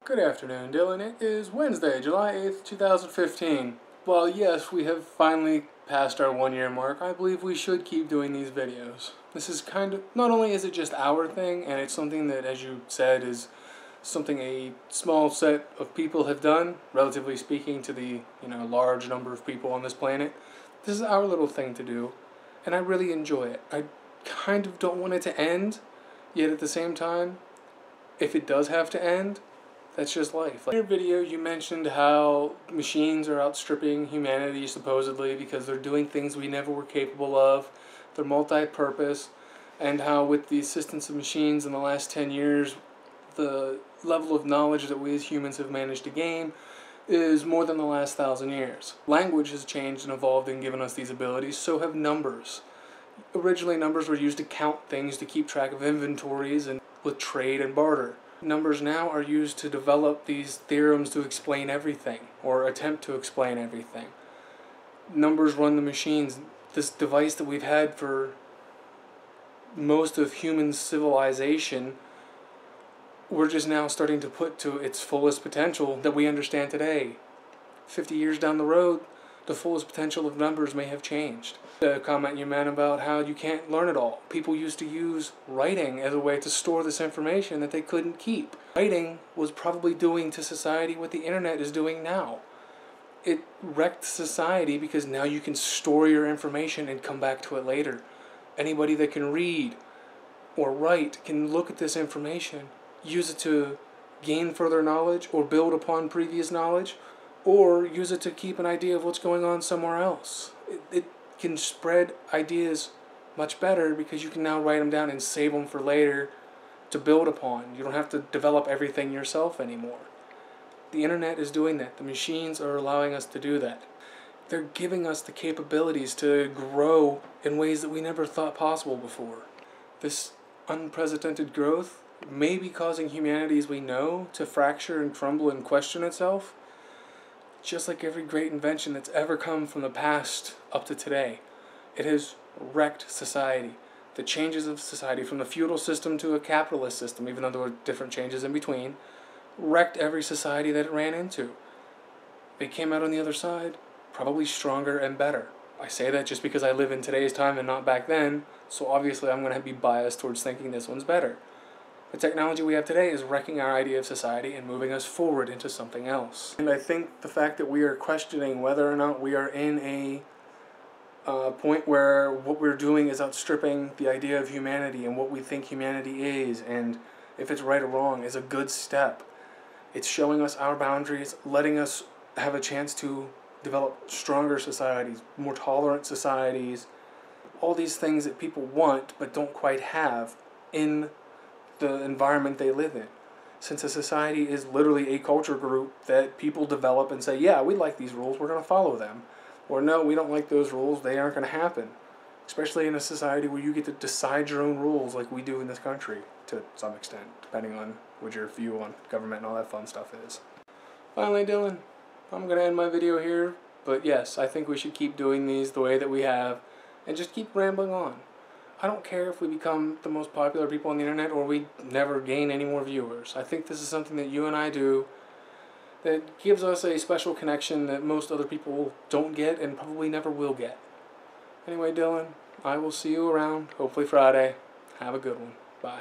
Good afternoon, Dylan. It is Wednesday, July 8th, 2015. While yes, we have finally passed our 1 year mark, I believe we should keep doing these videos. This is not only is it just our thing, and it's something that, as you said, is something a small set of people have done, relatively speaking to the, large number of people on this planet. This is our little thing to do, and I really enjoy it. I kind of don't want it to end, yet at the same time, if it does have to end, that's just life. In your video, you mentioned how machines are outstripping humanity, supposedly, because they're doing things we never were capable of. They're multi-purpose, and how with the assistance of machines in the last 10 years, the level of knowledge that we as humans have managed to gain is more than the last 1,000 years. Language has changed and evolved and given us these abilities, so have numbers. Originally, numbers were used to count things, to keep track of inventories, and with trade and barter. Numbers now are used to develop these theorems to explain everything, or attempt to explain everything. Numbers run the machines. This device that we've had for most of human civilization, we're just now starting to put to its fullest potential that we understand today. 50 years down the road, the fullest potential of numbers may have changed. The comment you made about how you can't learn it all. People used to use writing as a way to store this information that they couldn't keep. Writing was probably doing to society what the internet is doing now. It wrecked society because now you can store your information and come back to it later. Anybody that can read or write can look at this information, use it to gain further knowledge or build upon previous knowledge, or use it to keep an idea of what's going on somewhere else. It can spread ideas much better because you can now write them down and save them for later to build upon. You don't have to develop everything yourself anymore. The internet is doing that. The machines are allowing us to do that. They're giving us the capabilities to grow in ways that we never thought possible before. This unprecedented growth may be causing humanity as we know to fracture and crumble and question itself, just like every great invention that's ever come from the past up to today. It has wrecked society. The changes of society, from the feudal system to a capitalist system, even though there were different changes in between, wrecked every society that it ran into. They came out on the other side probably stronger and better. I say that just because I live in today's time and not back then, so obviously I'm going to be biased towards thinking this one's better. The technology we have today is wrecking our idea of society and moving us forward into something else. And I think the fact that we are questioning whether or not we are in a point where what we're doing is outstripping the idea of humanity and what we think humanity is, and if it's right or wrong, is a good step. It's showing us our boundaries, letting us have a chance to develop stronger societies, more tolerant societies, all these things that people want but don't quite have in the environment they live in. Since a society is literally a culture group that people develop and say, yeah, we like these rules, we're going to follow them. Or no, we don't like those rules, they aren't going to happen. Especially in a society where you get to decide your own rules like we do in this country, to some extent, depending on what your view on government and all that fun stuff is. Finally, Dylan, I'm going to end my video here, but yes, I think we should keep doing these the way that we have, and just keep rambling on. I don't care if we become the most popular people on the internet or we never gain any more viewers. I think this is something that you and I do that gives us a special connection that most other people don't get and probably never will get. Anyway, Dylan, I will see you around, hopefully Friday. Have a good one. Bye.